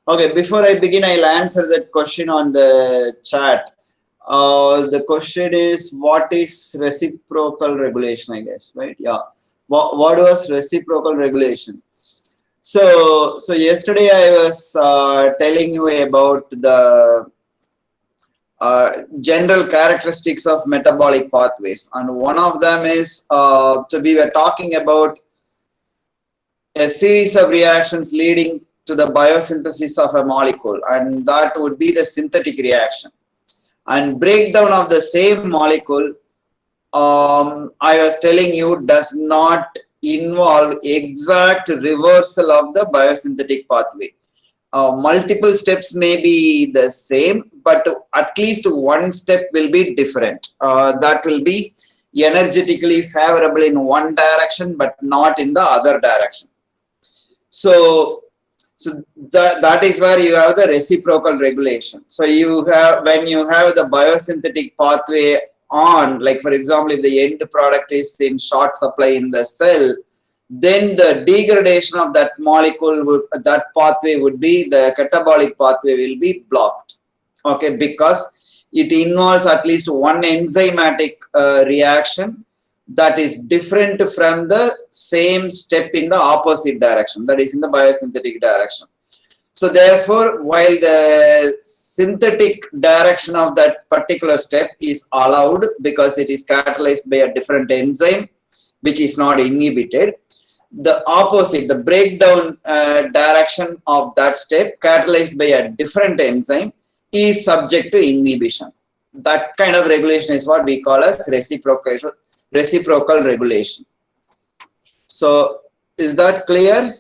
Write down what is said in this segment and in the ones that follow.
Okay, before I begin, I'll answer that question on the chat. The question is, what is reciprocal regulation, I guess, right? Yeah. What was reciprocal regulation? So yesterday I was telling you about the general characteristics of metabolic pathways, and one of them is, so we were talking about a series of reactions leading to the biosynthesis of a molecule, and that would be the synthetic reaction. And breakdown of the same molecule, I was telling you, does not involve exact reversal of the biosynthetic pathway. Multiple steps may be the same, but at least one step will be different. That will be energetically favorable in one direction, but not in the other direction. So that is where you have the reciprocal regulation. So you have, when you have the biosynthetic pathway on, like for example, if the end product is in short supply in the cell, then the degradation of that molecule would, that pathway would be, the catabolic pathway will be blocked. Okay, because it involves at least one enzymatic reaction that is different from the same step in the opposite direction, that is in the biosynthetic direction. So therefore, while the synthetic direction of that particular step is allowed because it is catalyzed by a different enzyme which is not inhibited, the opposite, the breakdown direction of that step catalyzed by a different enzyme is subject to inhibition. That kind of regulation is what we call as reciprocal regulation. So is that clear?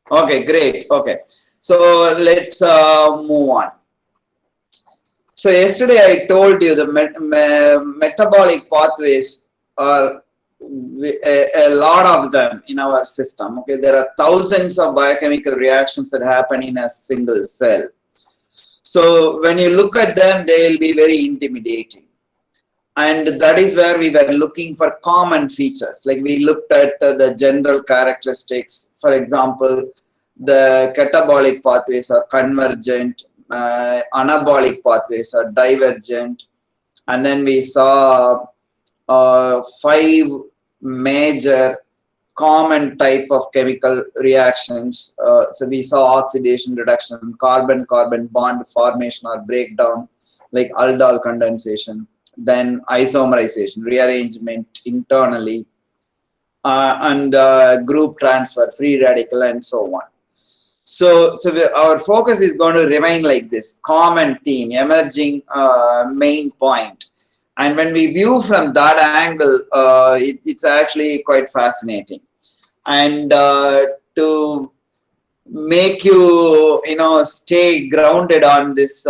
Okay, great. Okay, so let's move on. So yesterday I told you the metabolic pathways are a lot of them in our system. Okay, there are thousands of biochemical reactions that happen in a single cell. So when you look at them, they will be very intimidating. And that is where we were looking for common features. Like we looked at the general characteristics. For example, the catabolic pathways are convergent, anabolic pathways are divergent. And then we saw 5 major common type of chemical reactions. So we saw oxidation, reduction, carbon-carbon bond formation or breakdown, like aldol condensation, then isomerization, rearrangement internally, and group transfer, free radical, and so on. So our focus is going to remain like this, common theme, emerging main point. And when we view from that angle, it's actually quite fascinating. And to make you, stay grounded on this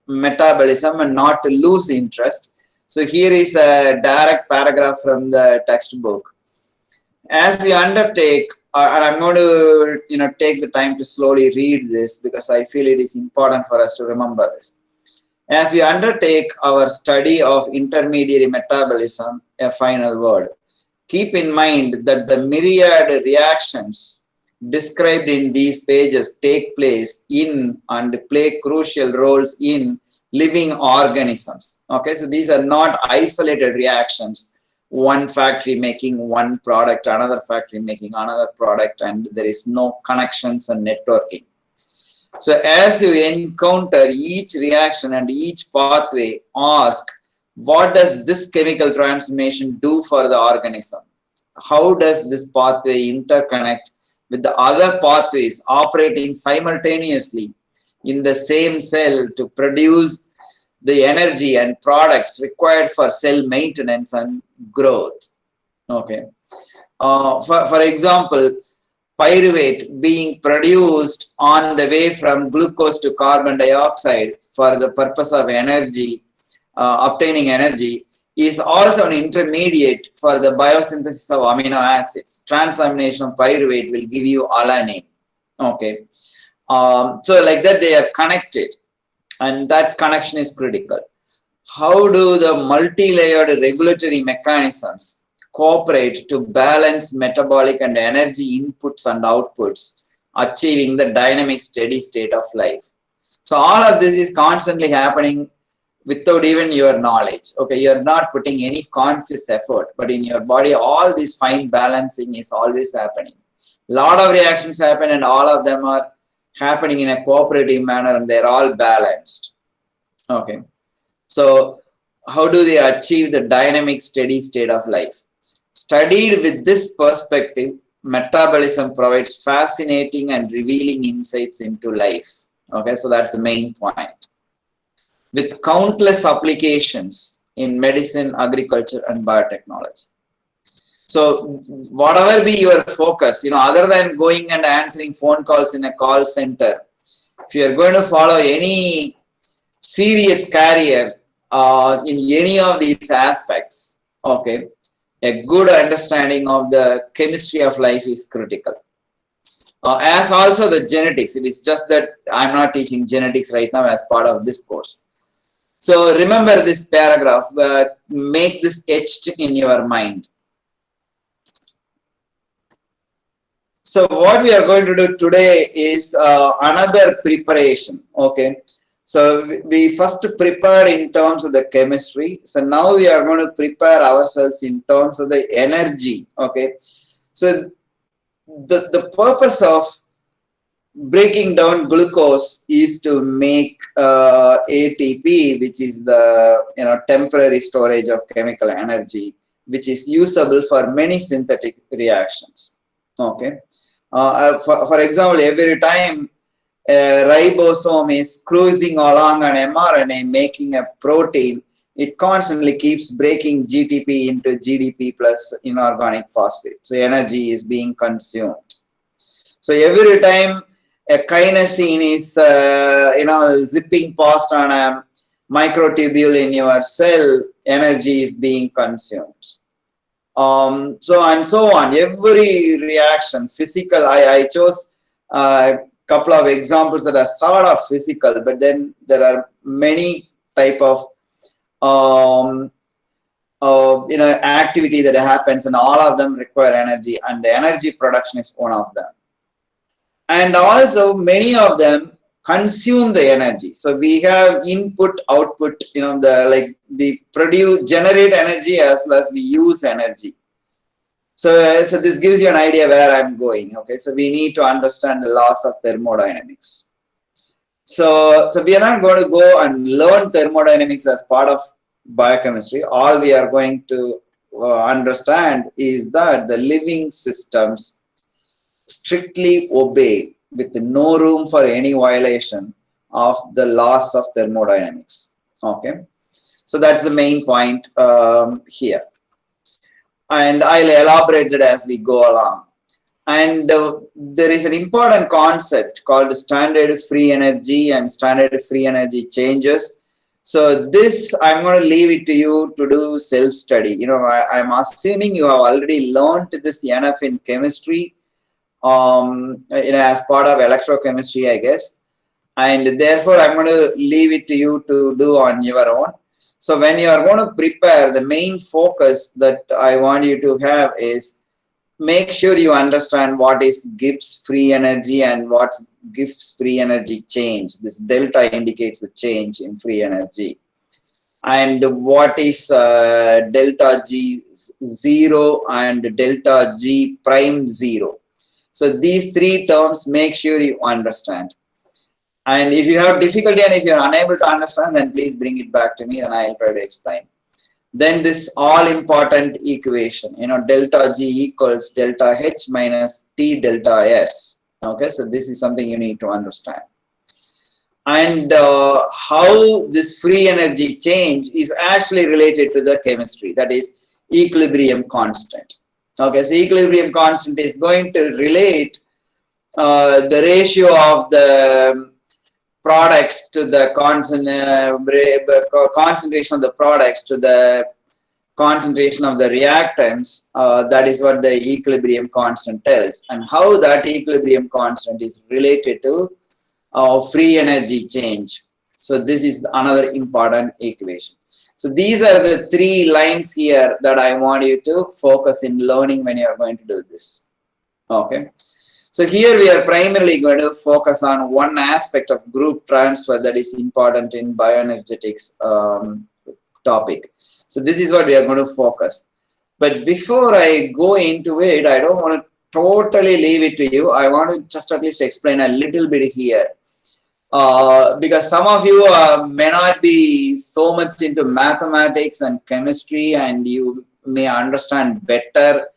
metabolism and not to lose interest. So here is a direct paragraph from the textbook. As we undertake, and I'm going to, take the time to slowly read this because I feel it is important for us to remember this. As we undertake our study of intermediary metabolism, a final word, keep in mind that the myriad reactions described in these pages take place in and play crucial roles in living organisms. Okay, so these are not isolated reactions. One factory making one product, another factory making another product, and there is no connections and networking. So as you encounter each reaction and each pathway, ask, what does this chemical transformation do for the organism? How does this pathway interconnect with the other pathways operating simultaneously in the same cell to produce the energy and products required for cell maintenance and growth? Okay. For example, pyruvate being produced on the way from glucose to carbon dioxide for the purpose of energy, obtaining energy, is also an intermediate for the biosynthesis of amino acids. Transamination of pyruvate will give you alanine. Okay, so like that they are connected, and that connection is critical. How do the multi-layered regulatory mechanisms cooperate to balance metabolic and energy inputs and outputs, achieving the dynamic steady state of life. So all of this is constantly happening without even your knowledge. Okay, you're not putting any conscious effort, but in your body, all this fine balancing is always happening. A lot of reactions happen, and all of them are happening in a cooperative manner, and they're all balanced. Okay, so how do they achieve the dynamic steady state of life? Studied with this perspective, metabolism provides fascinating and revealing insights into life. Okay, so that's the main point. With countless applications in medicine, agriculture, and biotechnology. So whatever be your focus, other than going and answering phone calls in a call center, if you are going to follow any serious career in any of these aspects, okay, a good understanding of the chemistry of life is critical. As also the genetics. It is just that I'm not teaching genetics right now as part of this course. So remember this paragraph, make this etched in your mind. So what we are going to do today is another preparation, okay. So we first prepared in terms of the chemistry. So now we are going to prepare ourselves in terms of the energy, okay. So the purpose of breaking down glucose is to make ATP, which is the temporary storage of chemical energy, which is usable for many synthetic reactions. Okay. For example, every time a ribosome is cruising along an mRNA making a protein, it constantly keeps breaking GTP into GDP plus inorganic phosphate. So energy is being consumed. So every time a kinesin is zipping past on a microtubule in your cell, energy is being consumed. So and so on. Every reaction, physical. I chose a couple of examples that are sort of physical, but then there are many type of activity that happens, and all of them require energy, and the energy production is one of them. And also many of them consume the energy. So we have input, output, we generate energy as well as we use energy. So this gives you an idea where I'm going. Okay, so we need to understand the laws of thermodynamics. So we are not going to go and learn thermodynamics as part of biochemistry. All we are going to understand is that the living systems strictly obey with no room for any violation of the laws of thermodynamics. Okay, so that's the main point here, and I'll elaborate it as we go along. And there is an important concept called standard free energy and standard free energy changes. So this I'm going to leave it to you to do self-study. I'm assuming you have already learned this enough in chemistry, as part of electrochemistry, I guess, and therefore I'm going to leave it to you to do on your own. So when you are going to prepare, the main focus that I want you to have is make sure you understand what is Gibbs free energy and what Gibbs free energy change. This delta indicates the change in free energy. And what is delta G 0 and delta G prime 0. So these three terms, make sure you understand. And if you have difficulty and if you are unable to understand, then please bring it back to me and I'll try to explain. Then this all important equation, delta G equals delta H minus T delta S. Okay, so this is something you need to understand. And how this free energy change is actually related to the chemistry, that is equilibrium constant. Okay, so equilibrium constant is going to relate the ratio of the products to the concentration of the products to the concentration of the reactants. That is what the equilibrium constant tells, and how that equilibrium constant is related to free energy change. So this is another important equation. So these are the 3 lines here that I want you to focus in learning when you are going to do this. Okay. So here we are primarily going to focus on one aspect of group transfer that is important in bioenergetics topic. So this is what we are going to focus. But before I go into it, I don't want to totally leave it to you. I want to just at least explain a little bit here. Because some of you may not be so much into mathematics and chemistry, and you may understand better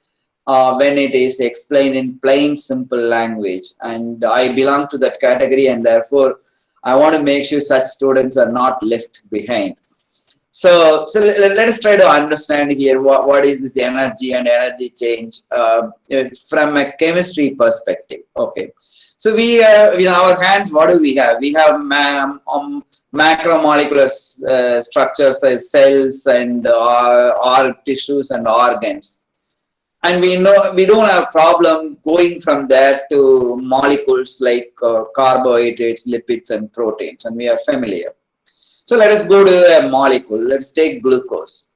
when it is explained in plain, simple language. And I belong to that category, and therefore I want to make sure such students are not left behind. So let us try to understand here what is this energy and energy change from a chemistry perspective. Okay. So we have in our hands, what do we have? We have macromolecular structures as cells and tissues and organs. And we know we don't have a problem going from there to molecules like carbohydrates, lipids, and proteins, and we are familiar. So let us go to a molecule. Let's take glucose.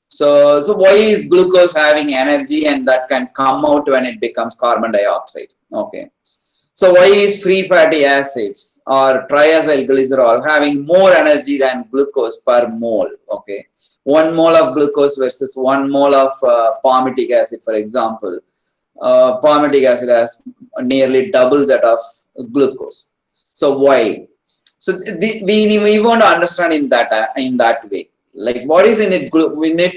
So why is glucose having energy, and that can come out when it becomes carbon dioxide? Okay. So why is free fatty acids or triacylglycerol having more energy than glucose per mole? Okay. 1 mole of glucose versus 1 mole of palmitic acid, for example. Palmitic acid has nearly double that of glucose. So why? So we want to understand in that way. Like what is in it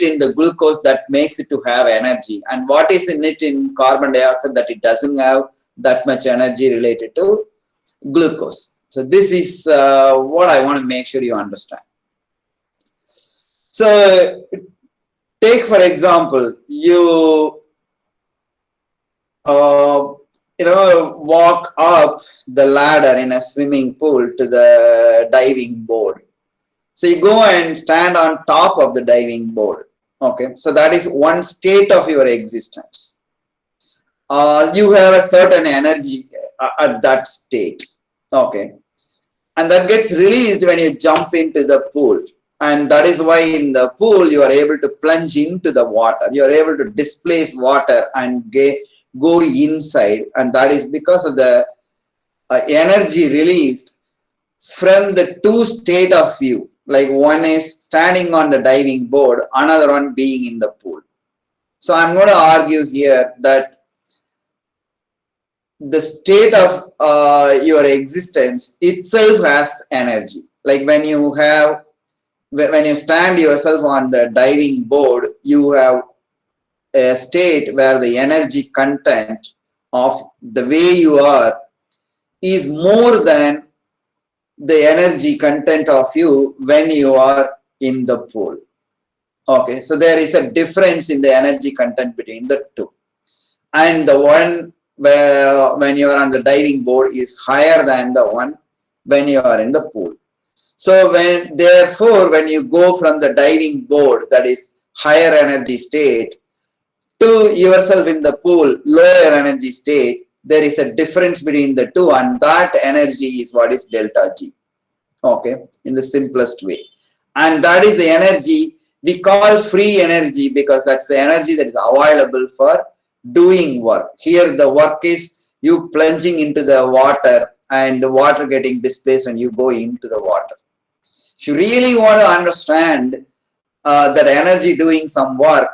in the glucose that makes it to have energy, and what is in it in carbon dioxide that it doesn't have that much energy related to glucose. So this is what I want to make sure you understand. So take for example, you walk up the ladder in a swimming pool to the diving board. So you go and stand on top of the diving board. Okay, so that is one state of your existence. You have a certain energy at that state. Okay, and that gets released when you jump into the pool. And that is why in the pool you are able to plunge into the water. You are able to displace water and go inside, and that is because of the energy released from the 2 state of view. Like one is standing on the diving board, another one being in the pool. So I'm going to argue here that the state of your existence itself has energy. Like when you stand yourself on the diving board, you have a state where the energy content of the way you are is more than the energy content of you when you are in the pool. Okay, so there is a difference in the energy content between the 2. And the one where when you are on the diving board is higher than the one when you are in the pool. So therefore when you go from the diving board, that is higher energy state, to yourself in the pool, lower energy state, there is a difference between the 2, and that energy is what is delta G. Okay, in the simplest way. And that is the energy we call free energy, because that's the energy that is available for doing work. Here the work is you plunging into the water and the water getting displaced and you go into the water. If you really want to understand that energy doing some work,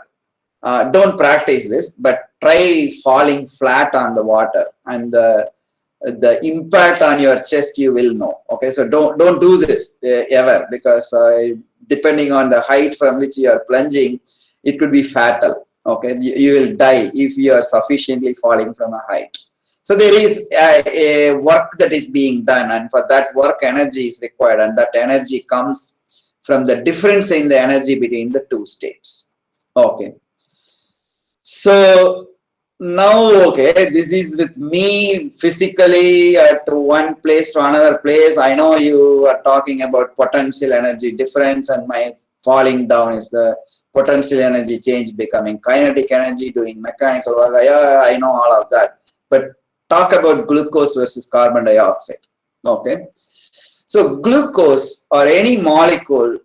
don't practice this, but try falling flat on the water, and the impact on your chest you will know. Okay, so don't do this ever, because depending on the height from which you are plunging, it could be fatal. Okay, you will die if you are sufficiently falling from a height. So there is a work that is being done, and for that work energy is required, and that energy comes from the difference in the energy between the 2 states. Okay, so now, okay, this is with me physically at one place to another place. I know you are talking about potential energy difference, and my falling down is the potential energy change becoming kinetic energy, doing mechanical work. Yeah, I know all of that. But talk about glucose versus carbon dioxide. Okay, so glucose or any molecule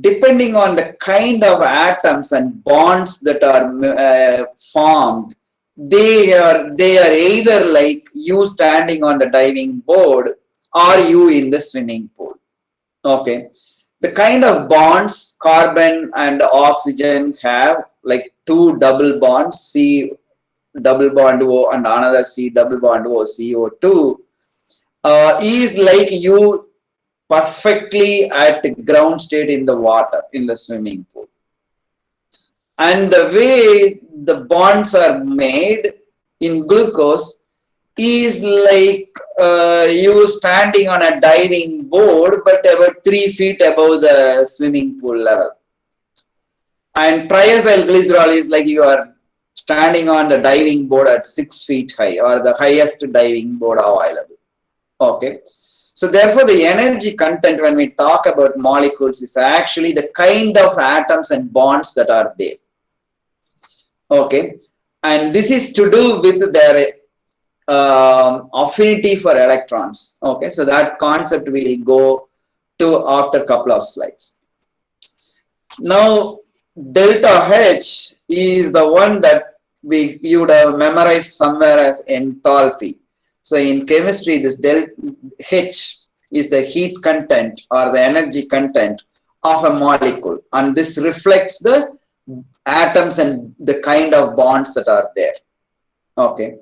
depending on the kind of atoms and bonds that are formed, they are either like you standing on the diving board or you in the swimming pool. Okay, the kind of bonds carbon and oxygen have, like two double bonds, C double bond O and another C double bond O, CO2, is like you perfectly at ground state in the water, in the swimming pool. And the way the bonds are made in glucose is like you standing on a diving board, but about 3 feet above the swimming pool level. And triacyl glycerol is like you are standing on the diving board at 6 feet high, or the highest diving board available. Okay. So therefore, the energy content when we talk about molecules is actually the kind of atoms and bonds that are there. Okay. And this is to do with their affinity for electrons. Okay. So that concept we'll go to after a couple of slides. Now, delta H is the one that you would have memorized somewhere as enthalpy. So in chemistry, this delta H is the heat content or the energy content of a molecule, and this reflects the atoms and the kind of bonds that are there. Okay,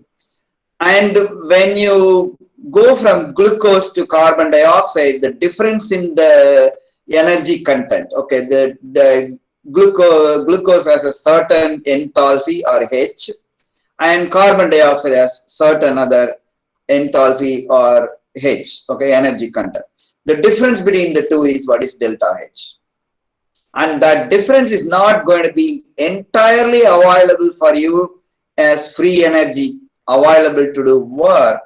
and when you go from glucose to carbon dioxide, the difference in the energy content, okay, the glucose has a certain enthalpy or H, and carbon dioxide has certain other enthalpy or H, okay, energy content. The difference between the two is what is delta H. And that difference is not going to be entirely available for you as free energy available to do work,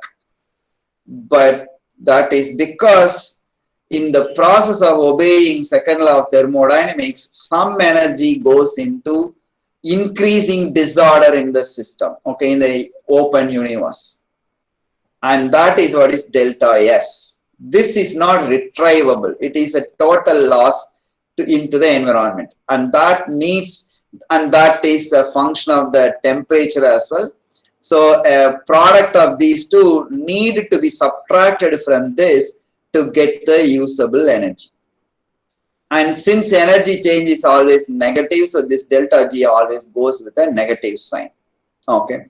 but that is because in the process of obeying second law of thermodynamics, some energy goes into increasing disorder in the system, okay, in the open universe. And that is what is delta S. This is not retrievable. It is a total loss into the environment. And that is a function of the temperature as well. So a product of these two need to be subtracted from this to get the usable energy. And since energy change is always negative, so this delta G always goes with a negative sign. Okay.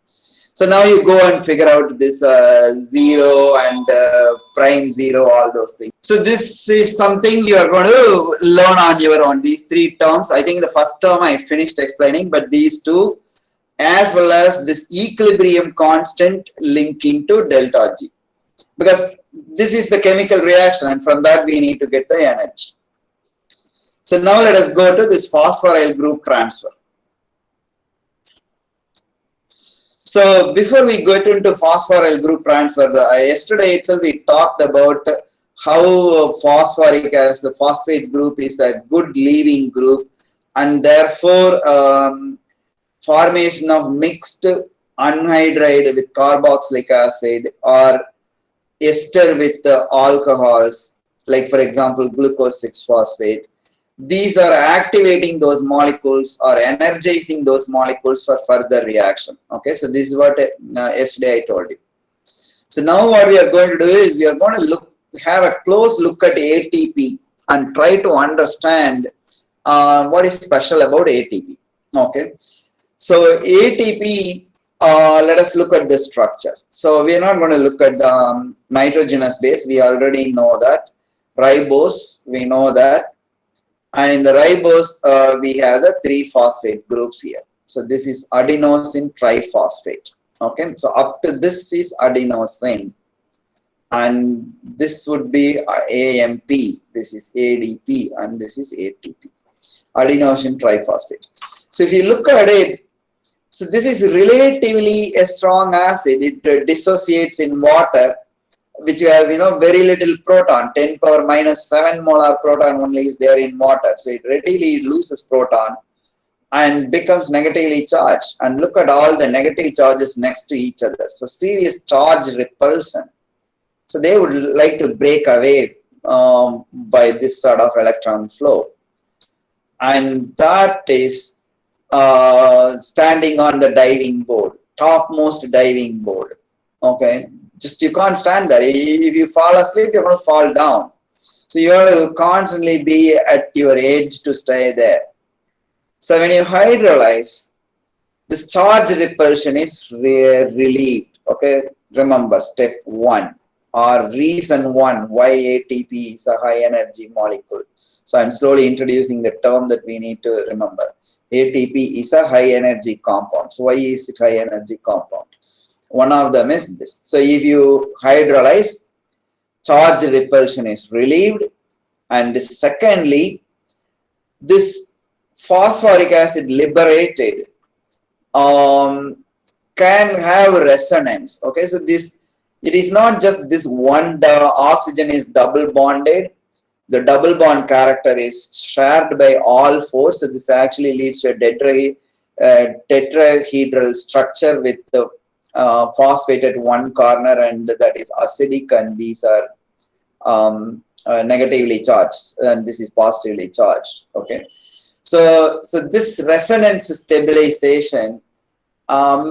So now you go and figure out this 0 and prime 0, all those things. So this is something you are going to learn on your own. These three terms, I think the first term I finished explaining, but these two, as well as this equilibrium constant linking to delta G. Because this is the chemical reaction, and from that we need to get the energy. So now let us go to this phosphoryl group transfer. So before we get into phosphoryl group transfer, yesterday itself we talked about how phosphoric as the phosphate group is a good leaving group, and therefore formation of mixed anhydride with carboxylic acid or ester with alcohols, like for example glucose 6-phosphate. These are activating those molecules or energizing those molecules for further reaction. Okay, so this is what yesterday I told you. So now what we are going to do is we are going to have a close look at ATP and try to understand what is special about ATP. Okay, so ATP, let us look at the structure. So we are not going to look at the nitrogenous base. We already know that. Ribose, we know that. And in the ribose, we have the 3 phosphate groups here. So this is adenosine triphosphate. Okay, so up to this is adenosine, and this would be AMP. This is ADP, and this is ATP. Adenosine triphosphate. So if you look at it, so this is relatively a strong acid. It dissociates in water, which has very little proton. 10⁻⁻⁷ molar proton only is there in water, so it readily loses proton and becomes negatively charged. And look at all the negative charges next to each other, so serious charge repulsion. So they would like to break away by this sort of electron flow. and that is standing on the diving board, topmost diving board. Okay, just you can't stand there. If you fall asleep, you're going to fall down. So you have to constantly be at your edge to stay there. So when you hydrolyze, this charge repulsion is relieved. Okay, remember step 1 or reason 1 why ATP is a high energy molecule. So I'm slowly introducing the term that we need to remember. ATP is a high energy compound. So why is it high energy compound? One of them is this. So if you hydrolyze, charge repulsion is relieved, and secondly, this phosphoric acid liberated can have resonance. Okay, so this, it is not just this one oxygen is double bonded. The double bond character is shared by all four. So this actually leads to a tetrahedral structure with the phosphate at one corner, and that is acidic, and these are negatively charged, and this is positively charged. Okay, so this resonance stabilization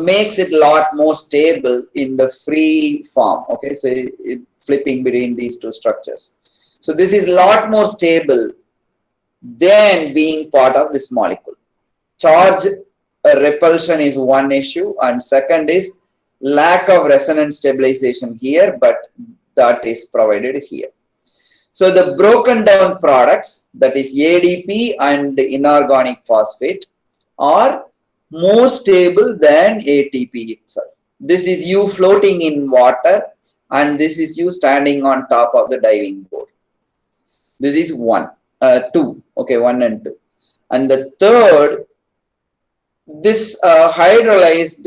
makes it a lot more stable in the free form. Okay, so flipping between these two structures. So this is a lot more stable than being part of this molecule. Charge repulsion is one issue, and second is lack of resonance stabilization here, but that is provided here. So the broken down products, that is ADP and inorganic phosphate, are more stable than ATP itself. This is you floating in water, and this is you standing on top of the diving board. This is 2. Okay, 1 and 2. And the third, this hydrolyzed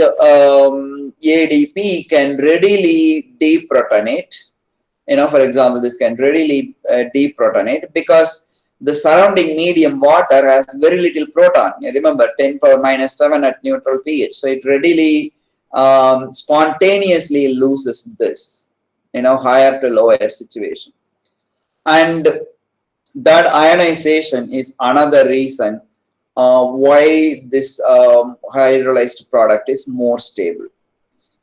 ADP can readily deprotonate. You know, for example, this can readily deprotonate because the surrounding medium water has very little proton. Remember, 10 power minus 7 at neutral pH. So it readily spontaneously loses this, you know, higher to lower situation. And that ionization is another reason why this hydrolyzed product is more stable.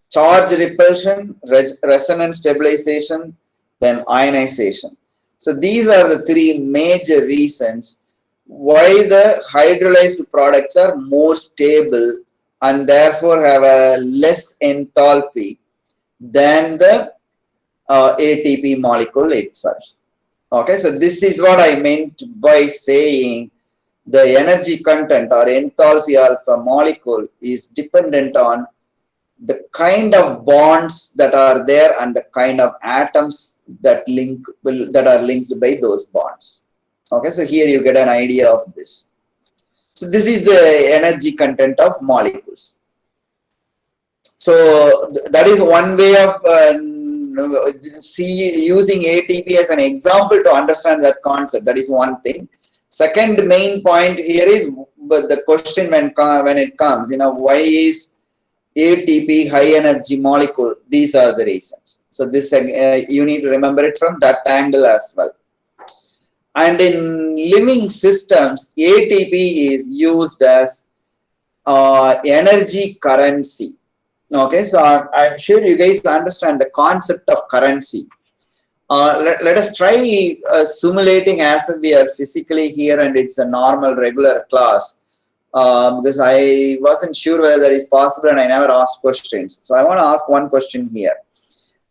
Charge repulsion, resonance stabilization, then ionization. So these are the three major reasons why the hydrolyzed products are more stable and therefore have a less enthalpy than the ATP molecule itself. Okay, so this is what I meant by saying the energy content or enthalpy of a molecule is dependent on the kind of bonds that are there and the kind of atoms that are linked by those bonds. Okay, so here you get an idea of this. So this is the energy content of molecules. So that is one way of using ATP as an example to understand that concept. That is one thing. Second main point here is the question when it comes, you know, why is ATP high energy molecule? These are the reasons. So this you need to remember it from that angle as well. And in living systems, ATP is used as energy currency. Okay, so I'm sure you guys understand the concept of currency. Let us try simulating as if we are physically here and it's a normal regular class, because I wasn't sure whether that is possible and I never asked questions. So I want to ask one question here.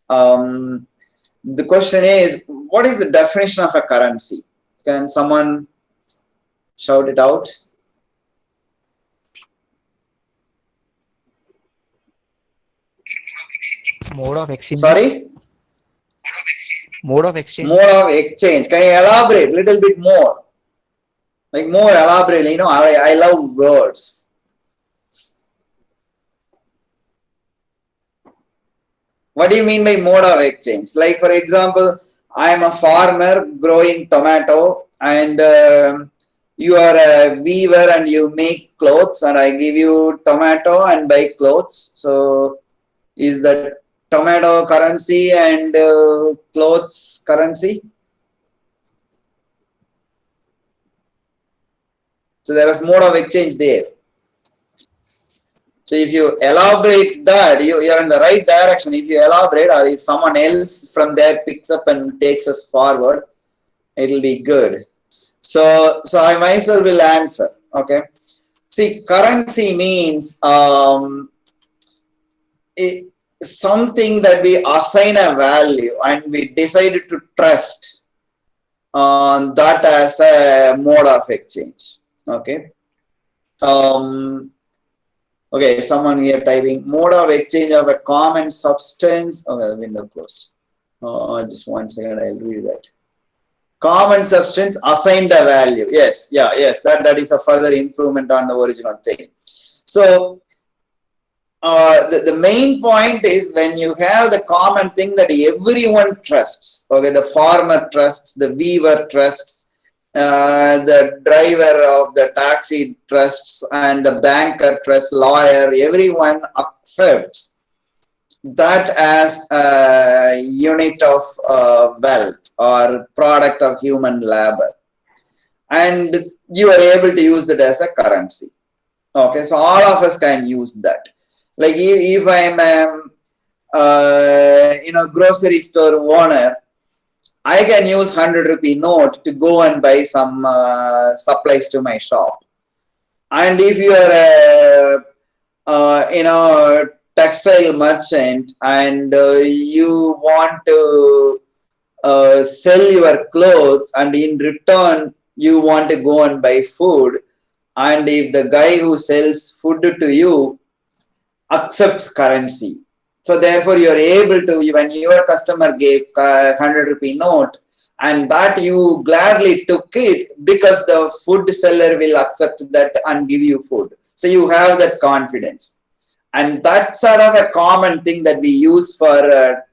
The question is, what is the definition of a currency? Can someone shout it out? Mode of exchange. Sorry? Mode of exchange. Mode of exchange. Can you elaborate a little bit more? Like more elaborately, you know, I love words. What do you mean by mode of exchange? Like, for example, I am a farmer growing tomato, and you are a weaver and you make clothes, and I give you tomato and buy clothes. So is that tomato currency and clothes currency? So there is mode of exchange there. So if you elaborate that, you're in the right direction. If you elaborate, or if someone else from there picks up and takes us forward, it'll be good. So I myself will answer. Okay. See, currency means something that we assign a value and we decided to trust on that as a mode of exchange. Okay. Okay, someone here typing mode of exchange of a common substance. Okay, the window closed. Just 1 second, I'll read that. Common substance assigned a value. Yes, yeah, yes, that is a further improvement on the original thing. So the main point is when you have the common thing that everyone trusts. Okay, the farmer trusts, the weaver trusts, the driver of the taxi trusts, and the banker trusts, lawyer, everyone accepts that as a unit of wealth or product of human labor, and you are able to use it as a currency. Okay, so all of us can use that. Like if I'm a grocery store owner, I can use 100 rupee note to go and buy some supplies to my shop. And if you are a textile merchant and you want to sell your clothes, and in return you want to go and buy food, and if the guy who sells food to you accepts currency, so therefore you are able to, when your customer gave 100 rupee note and that you gladly took it because the food seller will accept that and give you food. So you have that confidence. And that sort of a common thing that we use for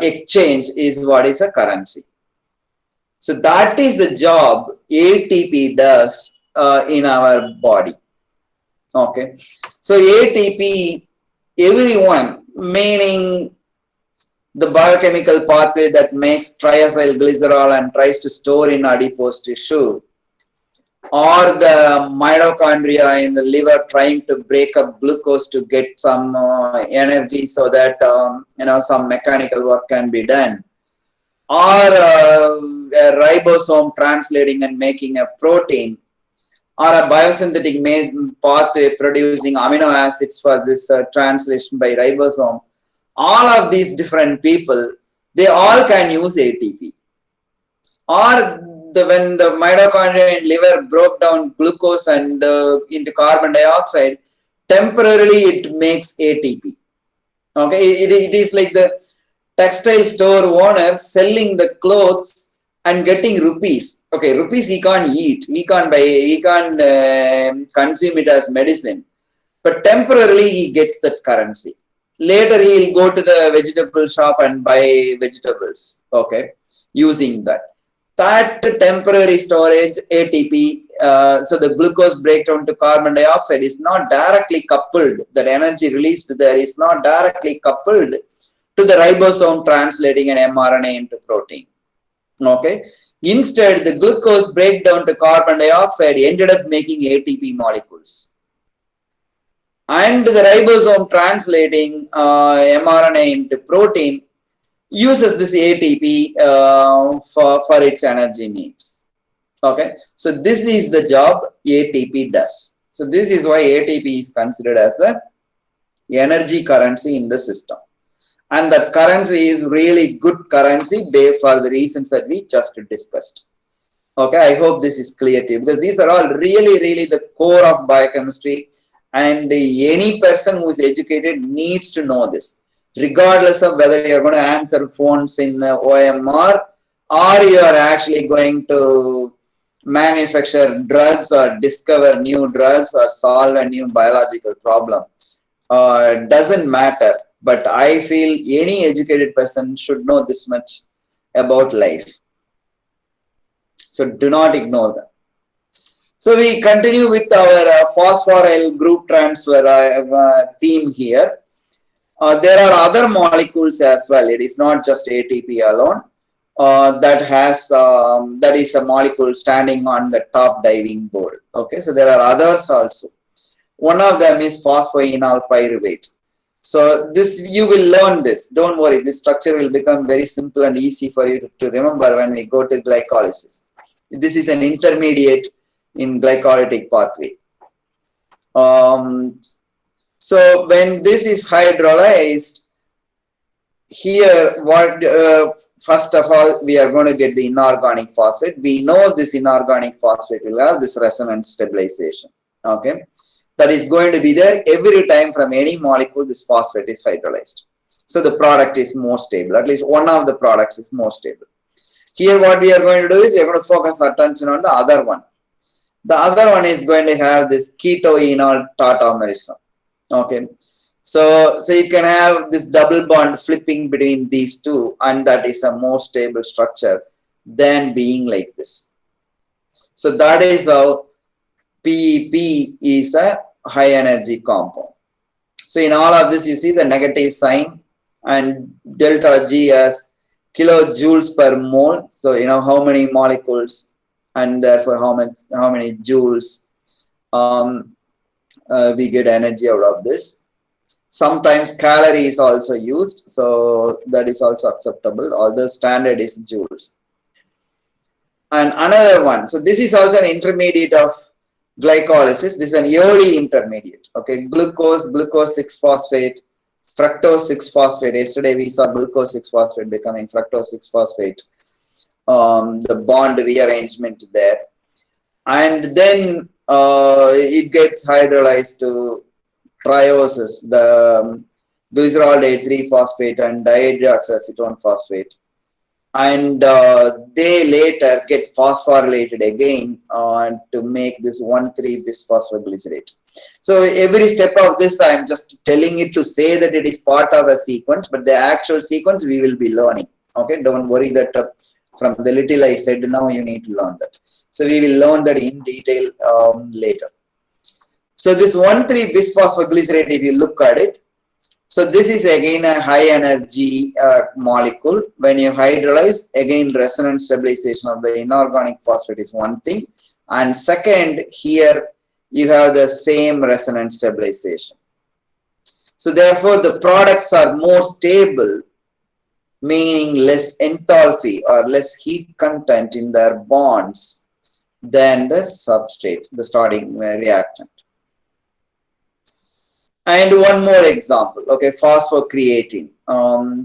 exchange is what is a currency. So that is the job ATP does in our body. Okay. So ATP, everyone, meaning the biochemical pathway that makes triacylglycerol and tries to store in adipose tissue, or the mitochondria in the liver trying to break up glucose to get some energy so that some mechanical work can be done, or a ribosome translating and making a protein, or a biosynthetic pathway producing amino acids for this translation by ribosome. All of these different people, they all can use ATP. Or when the mitochondria in liver broke down glucose and into carbon dioxide, temporarily it makes ATP. Okay, it is like the textile store owner selling the clothes and getting rupees. Okay, rupees he can't eat, he can't buy, he can't consume it as medicine, but temporarily he gets that currency. Later he'll go to the vegetable shop and buy vegetables, okay, using that. That temporary storage ATP, so the glucose breakdown to carbon dioxide is not directly coupled, that energy released there is not directly coupled to the ribosome translating an mRNA into protein. Okay. Instead, the glucose breakdown to carbon dioxide ended up making ATP molecules. And the ribosome translating mRNA into protein uses this ATP for its energy needs. Okay. So this is the job ATP does. So this is why ATP is considered as the energy currency in the system. And that currency is really good currency for the reasons that we just discussed. Okay, I hope this is clear to you, because these are all really the core of biochemistry, and any person who is educated needs to know this, regardless of whether you're going to answer phones in OMR or you are actually going to manufacture drugs or discover new drugs or solve a new biological problem. Doesn't matter. But I feel any educated person should know this much about life. So do not ignore that. So we continue with our phosphoryl group transfer theme here. There are other molecules as well. It is not just ATP alone. that has that is a molecule standing on the top diving board. Okay, so there are others also. One of them is phosphoenol pyruvate. So this, you will learn this. Don't worry, this structure will become very simple and easy for you to remember when we go to glycolysis. This is an intermediate in glycolytic pathway. So when this is hydrolyzed, here what first of all we are going to get the inorganic phosphate. We know this inorganic phosphate will have this resonance stabilization. Okay, that is going to be there every time from any molecule this phosphate is hydrolyzed. So the product is more stable. At least one of the products is more stable. Here what we are going to do is we are going to focus attention on the other one. The other one is going to have this ketoenol tautomerism. Okay, so you can have this double bond flipping between these two, and that is a more stable structure than being like this. So that is how PEP is a high energy compound. So in all of this you see the negative sign, and delta G as kilojoules per mole. So you know how many molecules and therefore how many joules we get energy out of this. Sometimes calorie is also used, so that is also acceptable, although standard is joules. And another one, so this is also an intermediate of glycolysis. This is an EOD intermediate. Okay, glucose 6-phosphate, fructose 6-phosphate. Yesterday we saw glucose 6-phosphate becoming fructose 6-phosphate. The bond rearrangement there, and then it gets hydrolyzed to triosis, the glycerol 3-phosphate and dihydroxyacetone phosphate, and they later get phosphorylated again to make this 1,3-bisphosphoglycerate. So every step of this I am just telling it to say that it is part of a sequence, but the actual sequence we will be learning. Okay, don't worry that from the little I said now you need to learn that. So we will learn that in detail later. So this 1,3-bisphosphoglycerate, if you look at it, so this is again a high energy molecule. When you hydrolyze, again resonance stabilization of the inorganic phosphate is one thing, and second, here you have the same resonance stabilization. So therefore the products are more stable, meaning less enthalpy or less heat content in their bonds than the substrate, the starting reactant. And one more example, okay, phosphocreatine.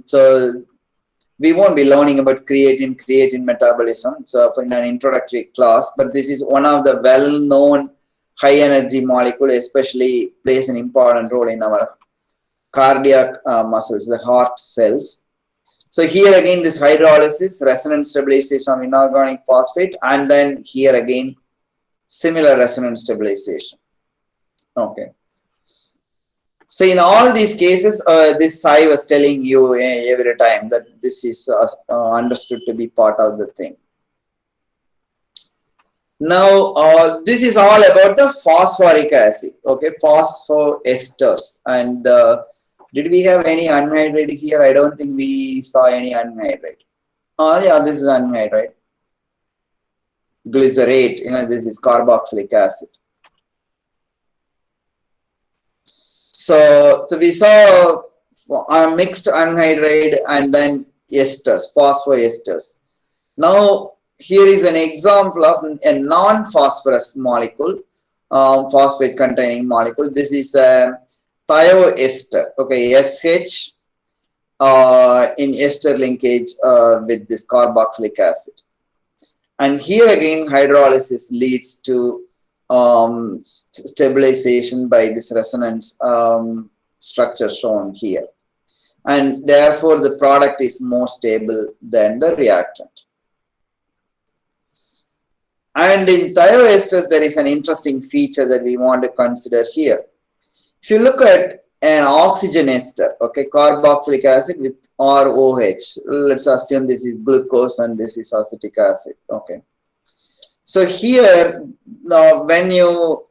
So we won't be learning about creatine metabolism in an introductory class, but this is one of the well-known high energy molecule, especially plays an important role in our cardiac muscles, the heart cells. So here again, this hydrolysis, resonance stabilization of inorganic phosphate, and then here again, similar resonance stabilization. Okay. So in all these cases, this I was telling you every time that this is understood to be part of the thing. Now, this is all about the phosphoric acid, okay, phosphoesters. And did we have any anhydride here? I don't think we saw any anhydride. Oh, yeah, this is anhydride. Glycerate, you know, this is carboxylic acid. So we saw a mixed anhydride and then esters, phosphoesters. Now, here is an example of a non-phosphorus molecule, phosphate containing molecule. This is a thioester, okay, SH in ester linkage with this carboxylic acid. And here again, hydrolysis leads to stabilization by this resonance structure shown here. And therefore, the product is more stable than the reactant. And in thioesters, there is an interesting feature that we want to consider here. If you look at an oxygen ester, okay, carboxylic acid with ROH, let's assume this is glucose and this is acetic acid, okay. So here, now when you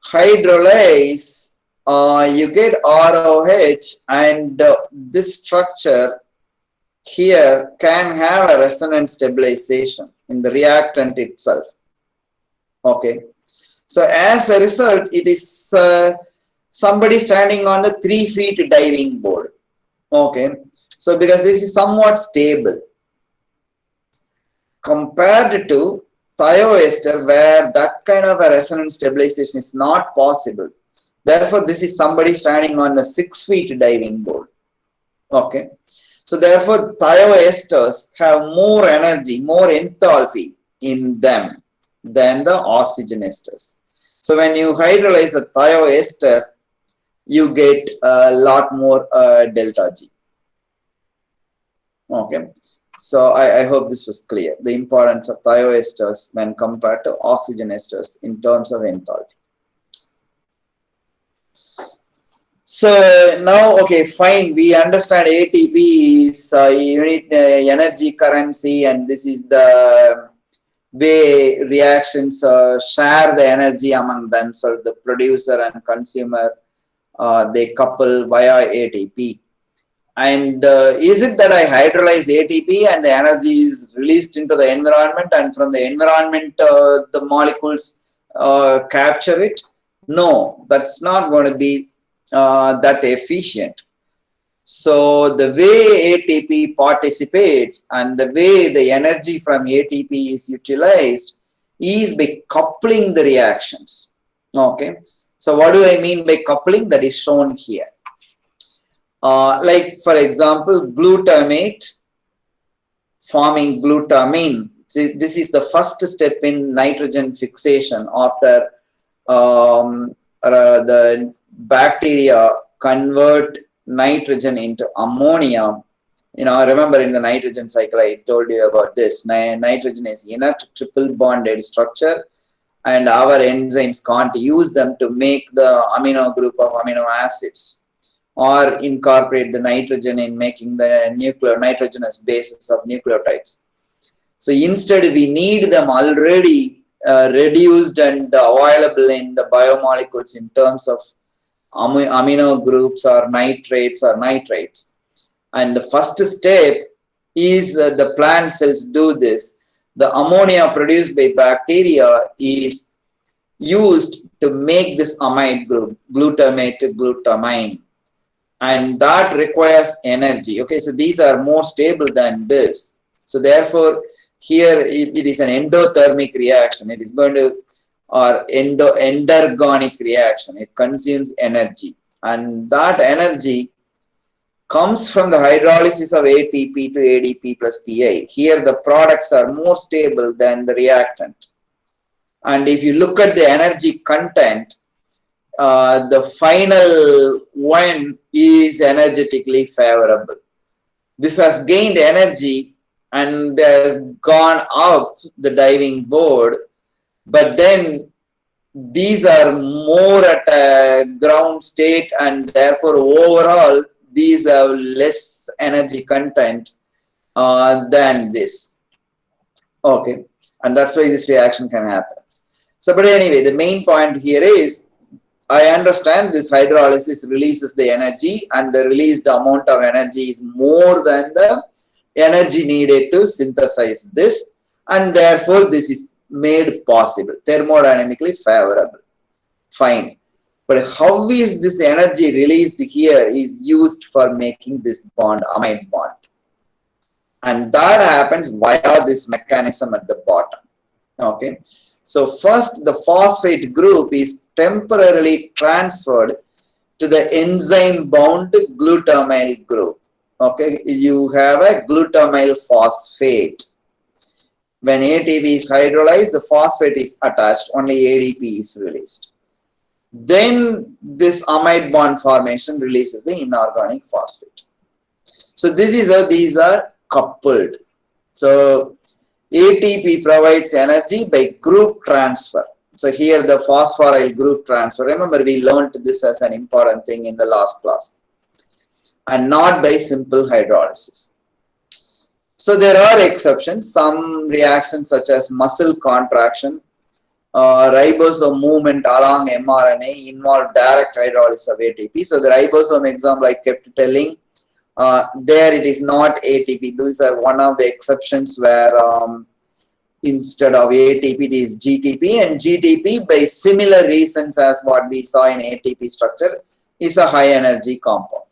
hydrolyze, you get ROH, and this structure here can have a resonance stabilization in the reactant itself. Okay. So as a result, it is somebody standing on the 3 feet diving board. Okay. So because this is somewhat stable compared to thioester, where that kind of a resonance stabilization is not possible. Therefore, this is somebody standing on a 6 feet diving board. Okay. So therefore, thioesters have more energy, more enthalpy in them than the oxygen esters. So when you hydrolyze a thioester, you get a lot more delta G. Okay. So I hope this was clear. The importance of thioesters when compared to oxygen esters in terms of enthalpy. So now, okay, fine. We understand ATP is unit energy currency, and this is the way reactions share the energy among themselves. The producer and consumer, they couple via ATP. And is it that I hydrolyze ATP and the energy is released into the environment, and from the environment the molecules capture it? No, that's not going to be that efficient. So the way ATP participates and the way the energy from ATP is utilized is by coupling the reactions. Okay. So what do I mean by coupling? That is shown here. Like for example, glutamate forming glutamine. See, this is the first step in nitrogen fixation after the bacteria convert nitrogen into ammonia. You know, remember in the nitrogen cycle, I told you about this. Nitrogen is inert triple bonded structure, and our enzymes can't use them to make the amino group of amino acids or incorporate the nitrogen in making the nitrogenous bases of nucleotides. So instead, we need them already reduced and available in the biomolecules in terms of amino groups or nitrates or nitrites. And the first step is the plant cells do this. The ammonia produced by bacteria is used to make this amide group, glutamate to glutamine. And that requires energy. Okay, so these are more stable than this. So therefore, here it is an endothermic reaction. It is going to, or endergonic reaction. It consumes energy. And that energy comes from the hydrolysis of ATP to ADP plus PI. Here the products are more stable than the reactant. And if you look at the energy content, the final one is energetically favorable. This has gained energy and has gone up the diving board, but then these are more at a ground state, and therefore overall these have less energy content than this. Okay, and that's why this reaction can happen. So, but anyway, the main point here is, I understand this hydrolysis releases the energy, and the released amount of energy is more than the energy needed to synthesize this, and therefore this is made possible, thermodynamically favorable. Fine. But how is this energy released here is used for making this bond, amide bond. And that happens via this mechanism at the bottom. Okay. So first, the phosphate group is temporarily transferred to the enzyme-bound glutamyl group. Okay, you have a glutamyl phosphate. When ATP is hydrolyzed, the phosphate is attached, only ADP is released. Then this amide bond formation releases the inorganic phosphate. So this is how these are coupled. So ATP provides energy by group transfer. So here the phosphoryl group transfer. Remember, we learned this as an important thing in the last class. And not by simple hydrolysis. So there are exceptions. Some reactions such as muscle contraction, ribosome movement along mRNA involve direct hydrolysis of ATP. So the ribosome example I kept telling There it is not ATP. These are one of the exceptions where instead of ATP it is GTP, and GTP by similar reasons as what we saw in ATP structure is a high energy compound.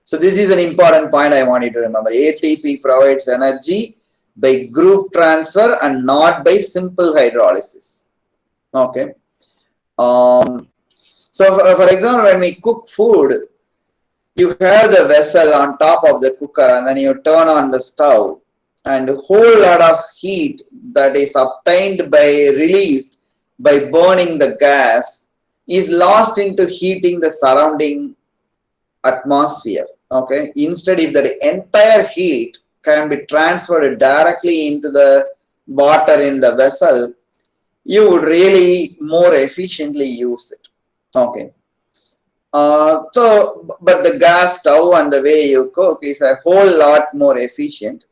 So this is an important point I want you to remember. ATP provides energy by group transfer and not by simple hydrolysis. Okay. So for example, when we cook food, you have the vessel on top of the cooker and then you turn on the stove, and a whole lot of heat that is obtained by released by burning the gas is lost into heating the surrounding atmosphere. Okay, instead if the entire heat can be transferred directly into the water in the vessel, you would really more efficiently use it. Okay. But the gas stove and the way you cook is a whole lot more efficient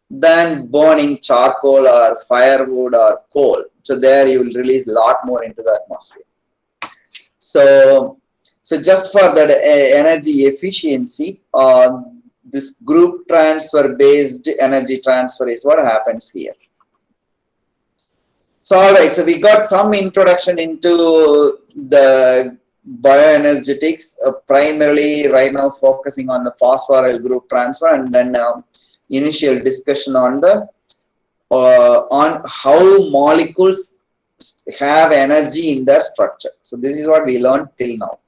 than burning charcoal or firewood or coal. So there you will release a lot more into the atmosphere. So just for that energy efficiency, this group transfer based energy transfer is what happens here. So all right, so we got some introduction into the bioenergetics, primarily right now focusing on the phosphoryl group transfer, and then initial discussion on the on how molecules have energy in their structure. So this is what we learned till now.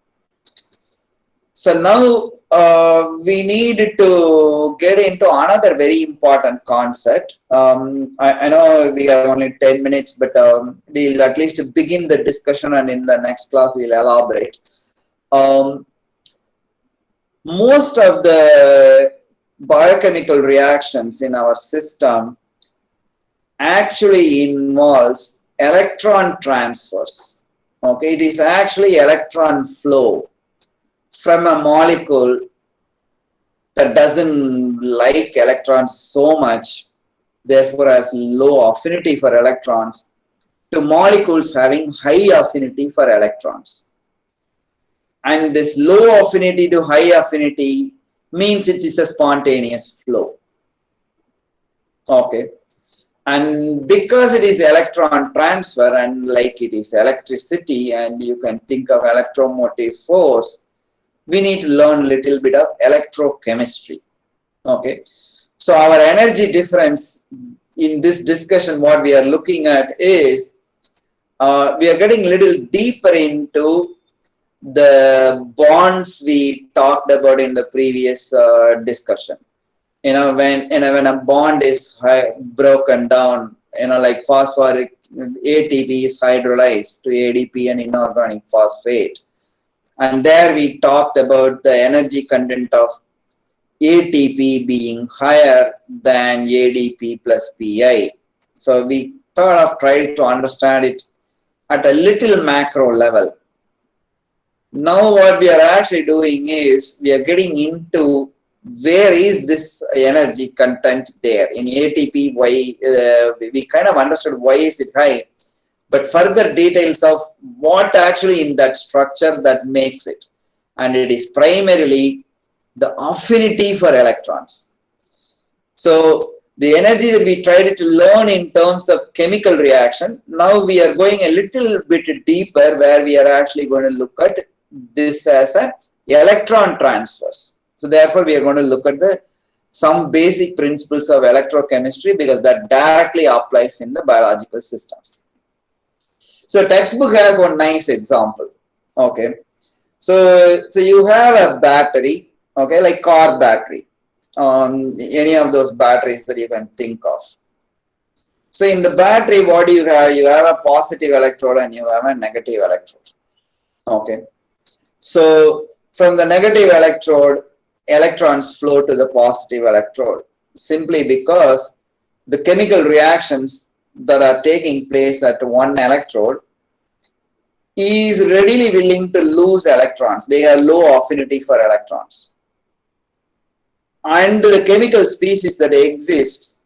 So now we need to get into another very important concept. I know we have only 10 minutes, but we'll at least begin the discussion, and in the next class we'll elaborate. Most of the biochemical reactions in our system actually involves electron transfers. Okay, it is actually electron flow from a molecule that doesn't like electrons so much, therefore has low affinity for electrons, to molecules having high affinity for electrons. And this low affinity to high affinity means it is a spontaneous flow. Okay. And because it is electron transfer, and like it is electricity, and you can think of electromotive force, we need to learn a little bit of electrochemistry. Okay. So our energy difference in this discussion, what we are looking at is, we are getting a little deeper into the bonds we talked about in the previous discussion. You know, when a bond is broken down, like phosphoric ATP is hydrolyzed to ADP and inorganic phosphate, and there we talked about the energy content of ATP being higher than ADP plus PI. So we thought of trying to understand it at a little macro level. Now what we are actually doing is we are getting into where is this energy content there. In ATP, why we kind of understood why is it high, but further details of what actually in that structure that makes it. And it is primarily the affinity for electrons. So the energy that we tried to learn in terms of chemical reaction, now we are going a little bit deeper, where we are actually going to look at this as a electron transfers. So therefore we are going to look at some basic principles of electrochemistry, because that directly applies in the biological systems. So textbook has one nice example. Okay, so you have a battery, okay, like car battery, any of those batteries that you can think of. So in the battery, what do you have? You have a positive electrode and you have a negative electrode. Okay, so from the negative electrode, electrons flow to the positive electrode, simply because the chemical reactions that are taking place at one electrode is readily willing to lose electrons. They have low affinity for electrons. And the chemical species that exists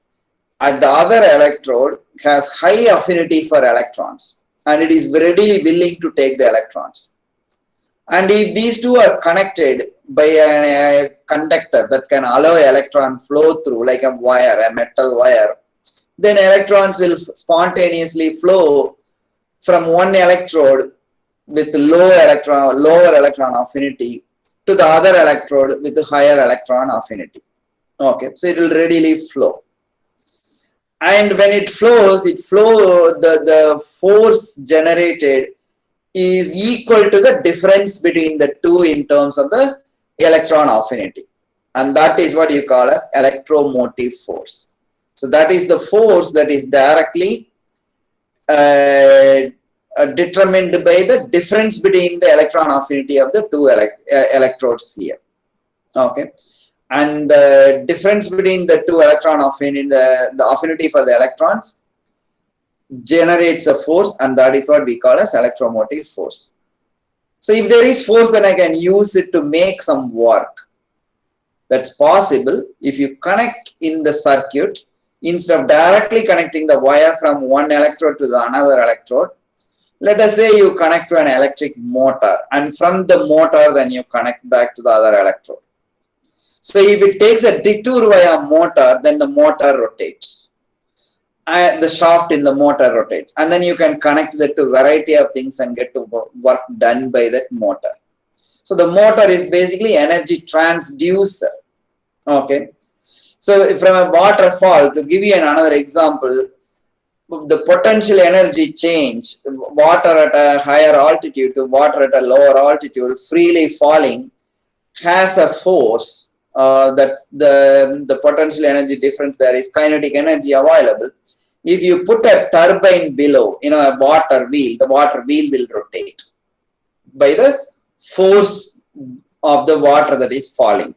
at the other electrode has high affinity for electrons, and it is readily willing to take the electrons. And if these two are connected by a conductor that can allow electron flow through, like a wire, a metal wire, then electrons will spontaneously flow from one electrode with lower electron affinity to the other electrode with higher electron affinity. Okay, so it will readily flow. And when it flows, the force generated is equal to the difference between the two in terms of the electron affinity. And that is what you call as electromotive force. So that is the force that is directly determined by the difference between the electron affinity of the two electrodes here. Okay. And the difference between the two electron affinity, the affinity for the electrons generates a force, and that is what we call as electromotive force. So if there is force, then I can use it to make some work. That's possible if you connect in the circuit, instead of directly connecting the wire from one electrode to the another electrode. Let us say you connect to an electric motor, and from the motor then you connect back to the other electrode. So if it takes a detour via motor, then the motor rotates. The shaft in the motor rotates, and then you can connect that to a variety of things and get to work done by that motor. So the motor is basically energy transducer. Okay. So from a waterfall, to give you another example, the potential energy change, water at a higher altitude to water at a lower altitude freely falling, has a force. That the potential energy difference there is kinetic energy available. If you put a turbine below, a water wheel, the water wheel will rotate by the force of the water that is falling.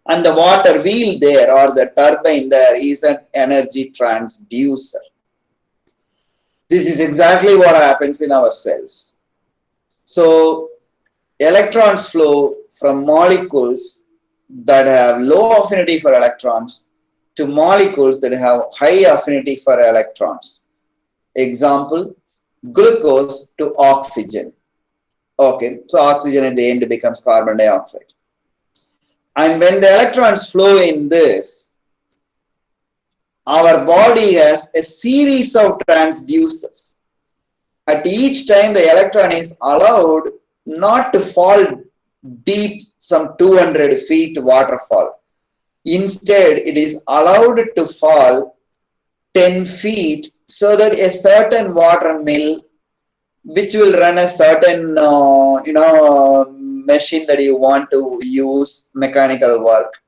And the water wheel there, or the turbine there, is an energy transducer. This is exactly what happens in our cells. So electrons flow from molecules that have low affinity for electrons to molecules that have high affinity for electrons. Example, glucose to oxygen. Okay, so oxygen at the end becomes carbon dioxide. And when the electrons flow in this, our body has a series of transducers. At each time, the electron is allowed not to fall deep, some 200 feet waterfall. Instead, it is allowed to fall 10 feet so that a certain water mill, which will run a certain machine that you want to use mechanical work,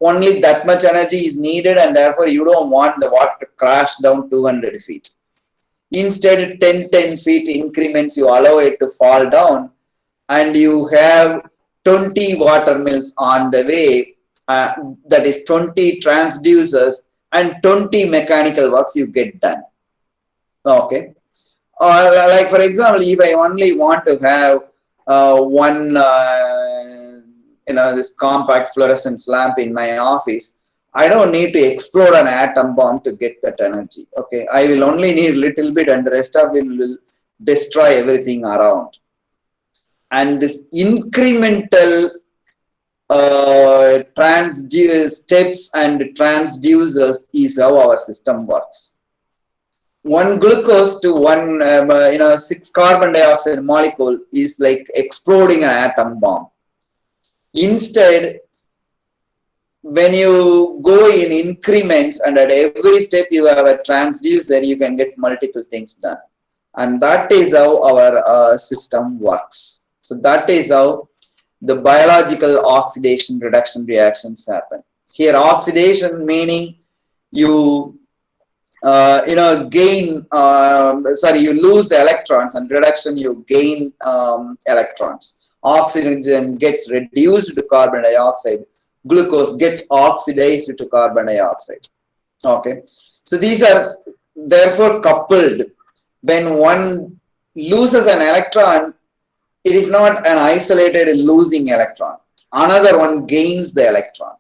only that much energy is needed, and therefore you don't want the water to crash down 200 feet. Instead, 10 feet increments, you allow it to fall down, and you have 20 water mills on the way. That is 20 transducers and 20 mechanical works you get done. Okay. Like for example, if I only want to have one, this compact fluorescence lamp in my office, I don't need to explode an atom bomb to get that energy. Okay. I will only need a little bit, and the rest of it will destroy everything around. And this incremental steps and transducers is how our system works. One glucose to one 6 carbon dioxide molecule is like exploding an atom bomb. Instead, when you go in increments and at every step you have a transducer, you can get multiple things done. And that is how our system works. So that is how the biological oxidation reduction reactions happen. Here, oxidation meaning you you lose electrons, and reduction you gain electrons. Oxygen gets reduced to carbon dioxide. Glucose gets oxidized to carbon dioxide. Okay, so these are therefore coupled. When one loses an electron, it is not an isolated losing electron. Another one gains the electron.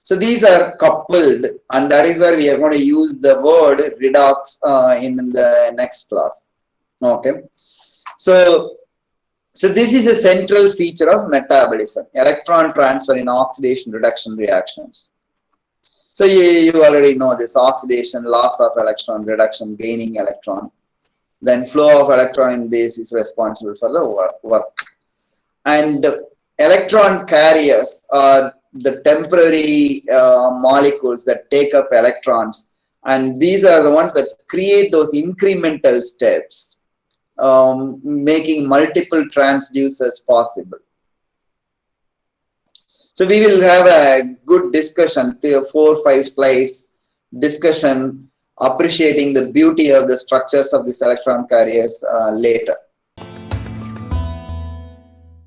So these are coupled, and that is where we are going to use the word redox in the next class. Okay. So So this is a central feature of metabolism, electron transfer in oxidation reduction reactions. So you already know this: oxidation, loss of electron, reduction, gaining electron. Then flow of electron in this is responsible for the work. And electron carriers are the temporary molecules that take up electrons, and these are the ones that create those incremental steps, making multiple transducers possible. So we will have a good discussion, 4 or 5 slides discussion, appreciating the beauty of the structures of these electron carriers later.